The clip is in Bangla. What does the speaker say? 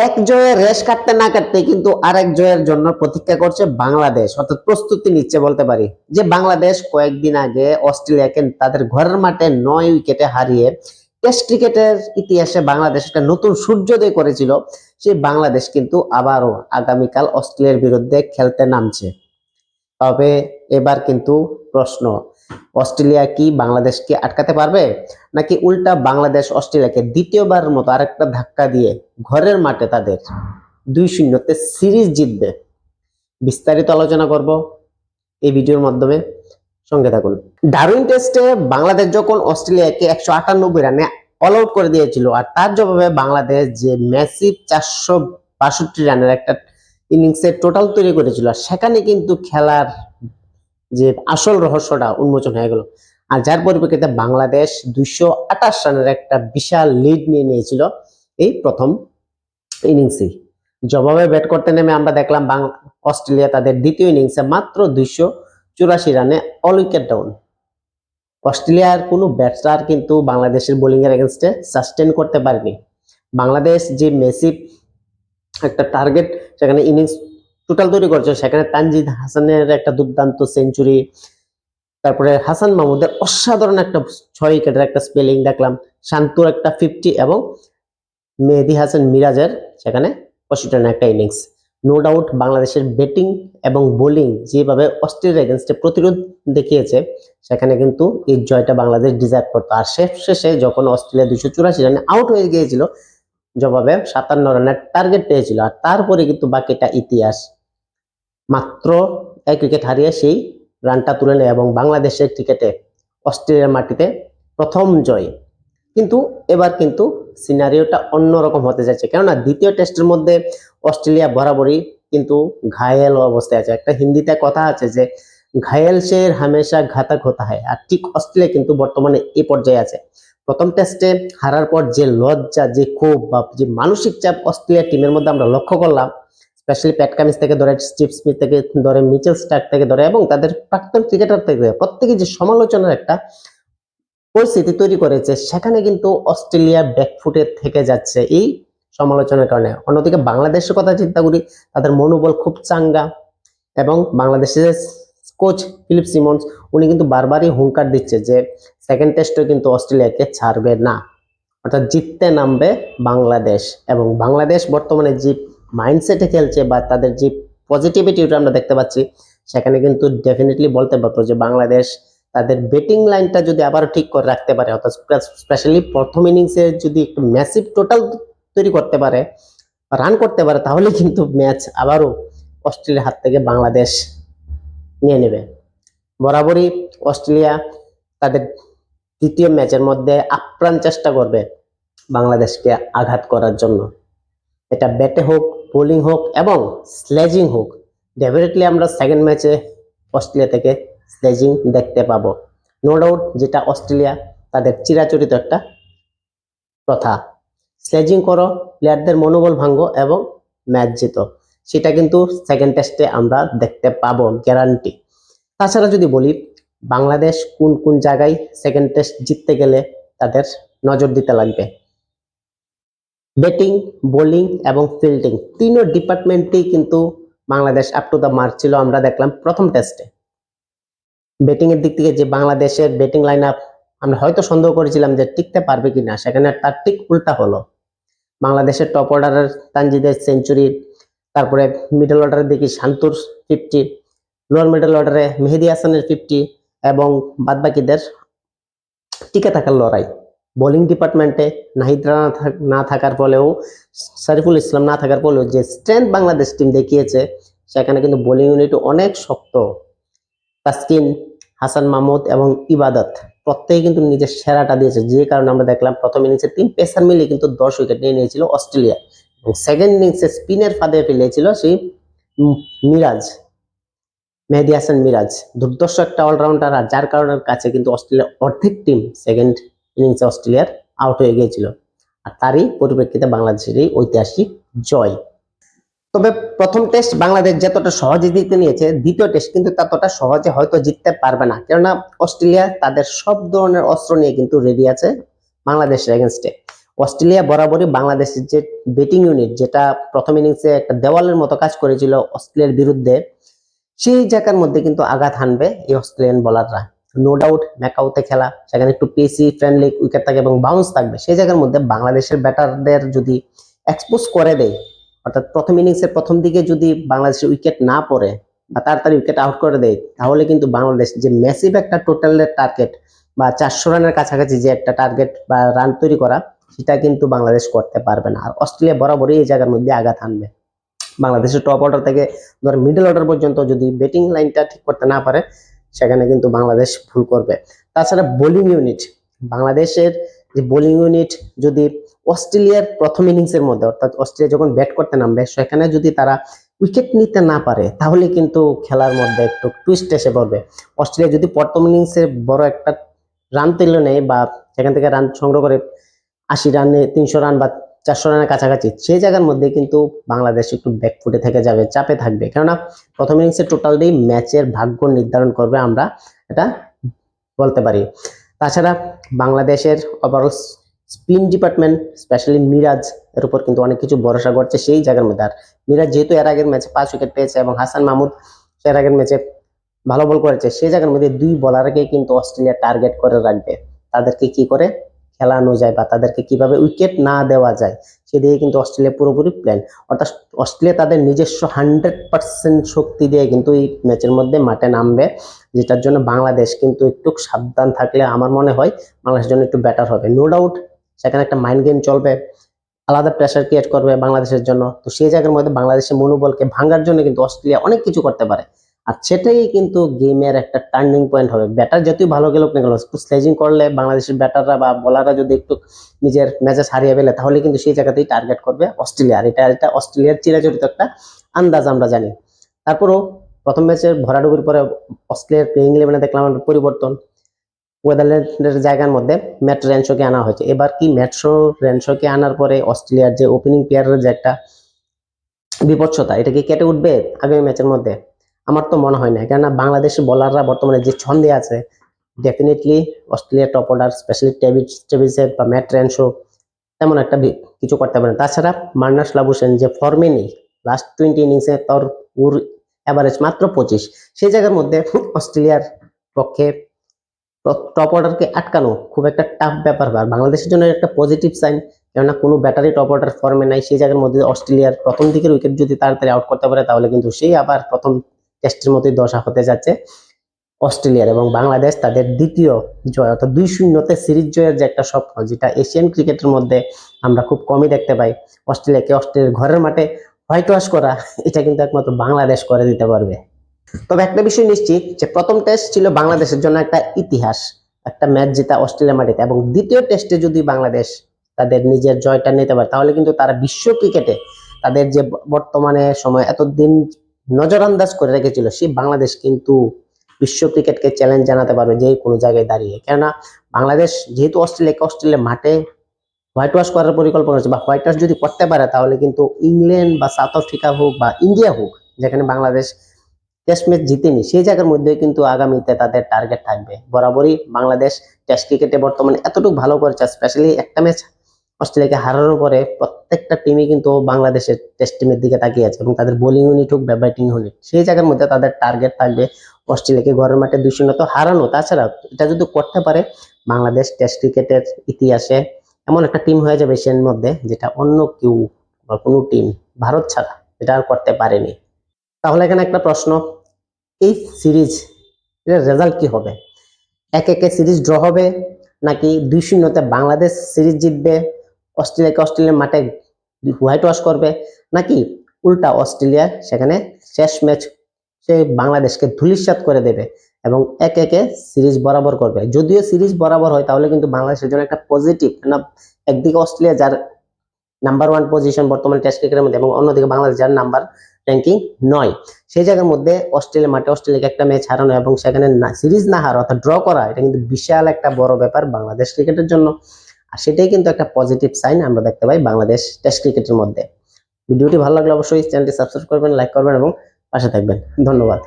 এক জয়ের রেশ কাটতে না কাটতে কিন্তু আরেক জয়ের জন্য প্রতীক্ষা করছে বাংলাদেশ, অর্থাৎ প্রস্তুতি নিচ্ছে বলতে পারি। যে বাংলাদেশ কয়েকদিন আগে অস্ট্রেলিয়াকে তাদের ঘরের মাঠে 9 উইকেটে হারিয়ে টেস্ট ক্রিকেটের ইতিহাসে বাংলাদেশ একটা নতুন সূর্যোদয় করেছিল, সেই বাংলাদেশ কিন্তু আবারও আগামীকাল অস্ট্রেলিয়ার বিরুদ্ধে খেলতে নামছে। তবে এবার কিন্তু প্রশ্ন, অস্ট্রেলিয়া কি বাংলাদেশকে আটকাতে পারবে, নাকি উল্টা বাংলাদেশ অস্ট্রেলিয়াকে দ্বিতীয়বারের মতো আরেকটা ধাক্কা দিয়ে ঘরের মাঠে তাদের 2-0 সিরিজ জিতবে? বিস্তারিত আলোচনা করব এই ভিডিওর মাধ্যমে, সঙ্গে থাকুন। ডারউইন টেস্টে বাংলাদেশ যখন অস্ট্রেলিয়াকে 198 রানে অল আউট করে দিয়েছিল, আর তার জবাবে বাংলাদেশ যে ম্যাসিভ 462 রানের একটা ইনিংসের টোটাল তৈরি করেছিল, সেখানে কিন্তু খেলার যে আসল রহস্যটা উন্মোচন হয়ে গেল। আর যার পরিপ্রেক্ষিতে বাংলাদেশ 228 রানের একটা বিশাল লিড নিয়ে নিয়েছিল এই প্রথম ইনিংসে। জবাবে ব্যাট করতে নেমে আমরা দেখলাম অস্ট্রেলিয়া তাদের দ্বিতীয় ইনিংসে মাত্র 284 রানে অল উইকেট ডাউন। অস্ট্রেলিয়ার কোনো ব্যাটসম্যান কিন্তু বাংলাদেশের বোলিং এর এগেইনস্টে সাস্টেন করতে পারেনি। বাংলাদেশ যে মেসি একটা টার্গেট সেখানে ইনিংস টোটাল তৈরি করেছে, সেখানে তানজিদ হাসানের একটা দুর্দান্ত সেঞ্চুরি, তারপরে হাসান মাহমুদের অসাধারণ একটা 6 উইকেটের একটা স্পেলিং দেখলাম, শান্তুর একটা 50 এবং মেহেদী হাসান মিরাজের সেখানে 65 রানের একটা ইনিংস। নো ডাউট বাংলাদেশের ব্যাটিং এবং বোলিং যেভাবে অস্ট্রেলিয়ার এগেইনস্টে প্রতিরোধ দেখিয়েছে, সেখানে কিন্তু এই জয়টা বাংলাদেশ ডিজার্ভ করতো। আর শেষে যখন অস্ট্রেলিয়া 284 রানে আউট হয়ে গিয়েছিল, জবাবে 57 রানের টার্গেট পেয়েছিল। আর তারপরে কিন্তু বাকিটা ইতিহাস, মাত্র 1 উইকেট হারিয়ে সেই রানটা তুলে নেয় এবং বাংলাদেশের ক্রিকেটে অস্ট্রেলিয়ার মাটিতে প্রথম জয়। কিন্তু এবার কিন্তু সিনারিওটা অন্যরকম হতে যাচ্ছে, কেননা দ্বিতীয় টেস্টের মধ্যে অস্ট্রেলিয়া বরাবরই কিন্তু ঘায়েল অবস্থায় আছে। একটা হিন্দিতে কথা আছে যে ঘায়েল শের হামেশা ঘাতক হতা হয়, আর ঠিক অস্ট্রেলিয়া কিন্তু বর্তমানে এই পর্যায়ে আছে। প্রথম টেস্টে হারার পর যে লজ্জা, যে ক্ষোভ বা যে মানসিক চাপ অস্ট্রেলিয়া টিমের মধ্যে আমরা লক্ষ্য করলাম, স্পেশালি প্যাট কামিন্স থেকে ধরে স্টিভ স্মিথ থেকে ধরে মিচেল স্টার্ক থেকে ধরে এবং তাদের প্রাক্তন ক্রিকেটার থেকে প্রত্যেকে যে সমালোচনার একটা পরিস্থিতি তৈরি করেছে, সেখানে কিন্তু অস্ট্রেলিয়া ব্যাকফুটে থেকে যাচ্ছে এই সমালোচনার কারণে। অন্যদিকে বাংলাদেশের কথা চিন্তা করি, তাদের মনোবল খুব চাঙ্গা এবং বাংলাদেশের কোচ ফিলিপ সিমন্স উনি কিন্তু বারবারই হুঙ্কার দিচ্ছে যে সেকেন্ড টেস্টে কিন্তু অস্ট্রেলিয়াকে ছাড়বে না, অর্থাৎ জিততে নামবে বাংলাদেশ। এবং বাংলাদেশ বর্তমানে যে মাইন্ডসেটে খেলছে বা তাদের যে পজিটিভিটিটা আমরা দেখতে পাচ্ছি, সেখানে কিন্তু ডেফিনেটলি বলতে পারবো যে বাংলাদেশ তাদের ব্যাটিং লাইনটা যদি আবার ঠিক করে রাখতে পারে, অর্থাৎ স্পেশালি প্রথম ইনিংসে যদি একটু ম্যাসিভ টোটাল তৈরি করতে পারে, রান করতে পারে, তাহলে কিন্তু ম্যাচ আবারও অস্ট্রেলিয়ার হাত থেকে বাংলাদেশ নিয়ে নেবে। বরাবরই অস্ট্রেলিয়া তাদের দ্বিতীয় ম্যাচের মধ্যে আপ্রাণ চেষ্টা করবে বাংলাদেশকে আঘাত করার জন্য, এটা ব্যাটে হোক, বোলিং হোক এবং স্লেজিং হোক। ডেফিনেটলি আমরা সেকেন্ড ম্যাচে অস্ট্রেলিয়া থেকে স্লেজিং দেখতে পাবো, নো ডাউট, যেটা অস্ট্রেলিয়া তাদের চিরাচরিত একটা প্রথা। স্লেজিং করো, প্লেয়ারদের মনোবল ভাঙ্গো এবং ম্যাচ জিতো, সেটা কিন্তু সেকেন্ড টেস্টে আমরা দেখতে পাবো গ্যারান্টি। তাছাড়া যদি বলি বাংলাদেশ কোন কোন জায়গায় সেকেন্ড টেস্ট জিততে গেলে তাদের নজর দিতে লাগবে, ব্যাটিং, বোলিং এবং ফিল্ডিং তিনও ডিপার্টমেন্টেই কিন্তু Bangladesh up to the mark ছিল। আমরা দেখলাম প্রথম টেস্টে ব্যাটিং এর দিক থেকে যে বাংলাদেশের ব্যাটিং লাইন আপ আমরা হয়তো সন্দেহ করেছিলাম যে টিকতে পারবে কিনা, সেখানে তার ঠিক উল্টা হলো। বাংলাদেশের টপ অর্ডারের তানজিদের সেঞ্চুরি, তারপরে মিডল অর্ডারের দিকে শান্তুর 50, লোয়ার মিডল অর্ডারে মেহেদী হাসানের 50 এবং বাদবাকিদের টিকে থাকার লড়াই। বোলিং ডিপার্টমেন্টে নাহিদ রানা না থাকার ফলেও, শরীফুল ইসলাম না থাকার ফলেও যে স্ট্রেংথ বাংলাদেশ টিম দেখিয়েছে, সেখানে কিন্তু বোলিং ইউনিট অনেক শক্ত। তাসকিন, হাসান মাহমুদ এবং ইবাদত প্রত্যেকে কিন্তু নিজের সেরাটা দিয়েছে, যে কারণে আমরা দেখলাম প্রথম ইনিংসে 3 পেসার মিলে কিন্তু 10 উইকেট নিয়ে নিয়েছিল অস্ট্রেলিয়া এবং সেকেন্ড ইনিংসে স্পিনের ফাঁদে ফেলেছিল সেই মিরাজ, মেহেদী হাসান মিরাজ, দুর্দর্শ একটা অলরাউন্ডার। আর যার কারণের কাছে কিন্তু অস্ট্রেলিয়ার অর্ধেক টিম সেকেন্ড ইনিংসে অস্ট্রেলিয়ার আউট হয়ে গিয়েছিল, আর তারই পরিপ্রেক্ষিতে বাংলাদেশের এই ঐতিহাসিক জয়। তবে প্রথম টেস্ট বাংলাদেশ যতটা সহজে জিতে নিয়েছে, দ্বিতীয় টেস্ট কিন্তু ততটা সহজে হয়তো জিততে পারবে না, কেননা অস্ট্রেলিয়া তাদের সব ধরনের অস্ত্র নিয়ে কিন্তু রেডি আছে বাংলাদেশের এগেনস্টে। অস্ট্রেলিয়া বরাবরই বাংলাদেশের যে ব্যাটিং ইউনিট, যেটা প্রথম ইনিংসে একটা দেওয়ালের মতো কাজ করেছিল অস্ট্রেলিয়ার বিরুদ্ধে, সেই জায়গার মধ্যে কিন্তু আঘাত হানবে এই অস্ট্রেলিয়ান বোলাররা। নো ডাউট ম্যাকাউতে খেলা, সেখানে একটু পেসি ফ্রেন্ডলি উইকেট থাকে এবং বাউন্স থাকবে, সেই জায়গার মধ্যে বাংলাদেশের ব্যাটারদের যদি এক্সপোজ করে দেয়, অর্থাৎ প্রথম ইনিংসের প্রথম দিকে যদি বাংলাদেশের উইকেট না পড়ে বা তাড়াতাড়ি উইকেট আউট করে দেয়, তাহলে কিন্তু বাংলাদেশ যে ম্যাসিভ একটা টোটালের টার্গেট বা 400 রানের কাছাকাছি যে একটা টার্গেট বা রান তৈরি করা, সেটা কিন্তু বাংলাদেশ করতে পারবে না। আর অস্ট্রেলিয়া বরাবরই এই জায়গার মধ্যে আঘাত হানবে। বাংলাদেশের টপ অর্ডার থেকে ধর মিডল অর্ডার পর্যন্ত যদি ব্যাটিং লাইনটা ঠিক করতে না পারে, সেখানে কিন্তু বাংলাদেশ ভুল করবে। তাছাড়া বোলিং ইউনিট, বাংলাদেশের যে বোলিং ইউনিট যদি অস্ট্রেলিয়ার প্রথম ইনিংসের মধ্যে, অর্থাৎ অস্ট্রেলিয়া যখন ব্যাট করতে নামবে, সেখানে যদি তারা উইকেট নিতে না পারে, তাহলে কিন্তু খেলার মধ্যে একটু টুইস্ট এসে পড়বে। অস্ট্রেলিয়া যদি প্রথম ইনিংসে বড় একটা রান তুলে নেয় বা সেখান থেকে রান সংগ্রহ করে 80 রানে 300 রান বা 400 রানের কাছাকাছি, সেই জায়গার মধ্যে কিন্তু বাংলাদেশ একটু ব্যাকফুটে থেকে যাবে, চাপে থাকবে। কেননা প্রথম ইনিংসের টোটাল দিয়ে ম্যাচের ভাগ্য নির্ধারণ করবে, আমরা এটা বলতে পারি। তাছাড়া বাংলাদেশের overall spin department, specially Miraz এর উপর কিন্তু অনেক কিছু ভরসা করছে সেই জায়গার মধ্যে। আর মিরাজ যেহেতু এর আগের ম্যাচে 5 উইকেট পেয়েছে এবং হাসান মাহমুদ এর আগের ম্যাচে ভালো বল করেছে, সেই জায়গার মধ্যে দুই বোলারকে কিন্তু অস্ট্রেলিয়া টার্গেট করে রাখবে। তাদেরকে কি করে খেলানো যায় বা তাদেরকে কিভাবে উইকেট না দেওয়া যায়, সেদিকে কিন্তু অস্ট্রেলিয়া পুরোপুরি প্ল্যান। অর্থাৎ অস্ট্রেলিয়া তাদের নিজস্ব 100% শক্তি দিয়ে কিন্তু এই ম্যাচের মধ্যে মাঠে নামবে, যেটার জন্য বাংলাদেশ কিন্তু একটু সাবধান থাকলে আমার মনে হয় বাংলাদেশের জন্য একটু বেটার হবে। নো ডাউট সেখানে একটা মাইন্ড গেম চলবে, আলাদা প্রেশার ক্রিয়েট করবে বাংলাদেশের জন্য। তো সেই জায়গার মধ্যে বাংলাদেশের মনোবলকে ভাঙার জন্য কিন্তু অস্ট্রেলিয়া অনেক কিছু করতে পারে। আর সেটাই কিন্তু গেমের একটা টার্নিং পয়েন্ট হবে। ব্যাটার যতই ভালো গেল না গেল, একটু স্লেজিং করলে বাংলাদেশের ব্যাটাররা বা বোলাররা যদি একটু নিজের ম্যাচেস হারিয়ে ফেলে, তাহলে কিন্তু সেই জায়গাতেই টার্গেট করবে অস্ট্রেলিয়া। আর এটা অস্ট্রেলিয়ার চিরাচরিত একটা আন্দাজ আমরা জানি। তারপরও প্রথম ম্যাচের ভরাডুবির পরে অস্ট্রেলিয়ার প্লেইং ইলেভেনে দেখলাম আমরা পরিবর্তন। ওয়েদারল্যান্ডের জায়গার মধ্যে ম্যাট রেনশোকে আনা হয়েছে। এবার কি রেনশোকে আনার পরে অস্ট্রেলিয়ার যে ওপেনিং প্লেয়ারের যে একটা বিপচ্ছতা, এটা কি কেটে উঠবে আগামী ম্যাচের মধ্যে? আমার তো মনে হয় না, কেননা বাংলাদেশের বোলাররা বর্তমানে যে ছন্দে আছে, ডেফিনেটলি অস্ট্রেলিয়ার টপ অর্ডার স্পেশালি টেভিসের বা ম্যাট রেনশো তেমন একটা কিছু করতে পারে না। তাছাড়া মার্নাস লাবুসেন যে ফর্মে নেই, লাস্ট 20 ইনিংসে তোর ওর অ্যাভারেজ মাত্র 25, সেই জায়গার মধ্যে অস্ট্রেলিয়ার পক্ষে টপ অর্ডারকে আটকানো খুব একটা টাফ ব্যাপার। আর বাংলাদেশের জন্য একটা পজিটিভ সাইন, কেননা কোনো ব্যাটারি টপ অর্ডার ফর্মে নাই। সেই জায়গার মধ্যে অস্ট্রেলিয়ার প্রথম দিকের উইকেট যদি তাড়াতাড়ি আউট করতে পারে, তাহলে কিন্তু সেই আবার প্রথম টেস্টের মতোই দশা হতে যাচ্ছে অস্ট্রেলিয়ার। এবং বাংলাদেশ তাদের দ্বিতীয় জয়, অর্থাৎ 2-0 সিরিজ জয়ের যে একটা স্বপ্ন, যেটা এশিয়ান ক্রিকেটের মধ্যে আমরা খুব কমই দেখতে পাই, অস্ট্রেলিয়ার ঘরের মাঠে হোয়াইট ওয়াশ করা, এটা কিন্তু একমাত্র বাংলাদেশ করে দিতে পারবে। তবে একটা বিষয় নিশ্চিত যে প্রথম টেস্ট ছিল বাংলাদেশের জন্য একটা ইতিহাস, একটা ম্যাচ জেতা অস্ট্রেলিয়া মাটিতে, এবং দ্বিতীয় টেস্টে যদি বাংলাদেশ তাদের নিজের জয়টা নিতে পারে, তাহলে কিন্তু তারা বিশ্ব ক্রিকেটে তাদের যে বর্তমানে সময় এতদিন নজরআন্দাজ করে রেখেছিল, সেই বাংলাদেশ কিন্তু বিশ্ব ক্রিকেটকে চ্যালেঞ্জ জানাতে পারবে যে কোনো জায়গায় দাঁড়িয়ে। কেননা বাংলাদেশ যেহেতু অস্ট্রেলিয়া মাঠে হোয়াইট ওয়াশ করার পরিকল্পনা হচ্ছে, বা হোয়াইট ওয়াশ যদি করতে পারে, তাহলে কিন্তু ইংল্যান্ড বা সাউথ আফ্রিকা হোক বা ইন্ডিয়া হোক, যেখানে বাংলাদেশ টেস্ট ম্যাচ জিতেনি, সেই জায়গার মধ্যে কিন্তু আগামীতে তাদের টার্গেট থাকবে। বরাবরই বাংলাদেশ টেস্ট ক্রিকেটে বর্তমানে এতটুকু ভালো করেছে, স্পেশালি একটা ম্যাচ অস্ট্রেলিয়াকে হারানোর পরে প্রত্যেকটা টিমই কিন্তু বাংলাদেশের টেস্ট টিমের দিকে তাকিয়ে আছে, এবং তাদের বোলিং ইউনিট হোক বা ব্যাটিং ইউনিট, সেই জায়গার মধ্যে তাদের টার্গেট থাকবে অস্ট্রেলিয়াকে ঘরের মাঠে 2-0 হারানো। তাছাড়া এটা যদি করতে পারে, বাংলাদেশ টেস্ট ক্রিকেটের ইতিহাসে এমন একটা টিম হয়ে যাবে এশিয়ার মধ্যে, যেটা অন্য কেউ বা কোনো টিম ভারত ছাড়া এটা আর করতে পারেনি। তাহলে এখানে একটা প্রশ্ন, এই সিরিজ এর রেজাল্ট কি হবে? 1-1 সিরিজ ড্র হবে, নাকি 2-0 বাংলাদেশ সিরিজ জিতবে, অস্ট্রেলিয়ার মাঠে হোয়াইট ওয়াশ করবে, নাকি উল্টা অস্ট্রেলিয়া সেখানে শেষ ম্যাচ সে বাংলাদেশকে ধূলিসাৎ করে দেবে এবং 1-1 সিরিজ বরাবর করবে? যদিও সিরিজ বরাবর হয়, তাহলে কিন্তু বাংলাদেশের জন্য একটা পজিটিভ, না একদিকে অস্ট্রেলিয়া যার নাম্বার 1 পজিশন বর্তমানে টেস্ট ক্রিকেটের মধ্যে, এবং অন্যদিকে বাংলাদেশ যার নাম্বার র্যাঙ্কিং 9, সেই জায়গার মধ্যে অস্ট্রেলিয়া মাঠে অস্ট্রেলিয়াকে একটা ম্যাচ হারানো এবং সেখানে সিরিজ না হারা অর্থাৎ ড্র করা, এটা কিন্তু বিশাল একটা বড় ব্যাপার বাংলাদেশ ক্রিকেটের জন্য। আর সেটাই কিন্তু একটা পজিটিভ সাইন আমরা দেখতে পাই বাংলাদেশ টেস্ট ক্রিকেটের মধ্যে। ভিডিওটি ভালো লাগলে অবশ্যই চ্যানেলটি সাবস্ক্রাইব করবেন, লাইক করবেন এবং পাশে থাকবেন। ধন্যবাদ।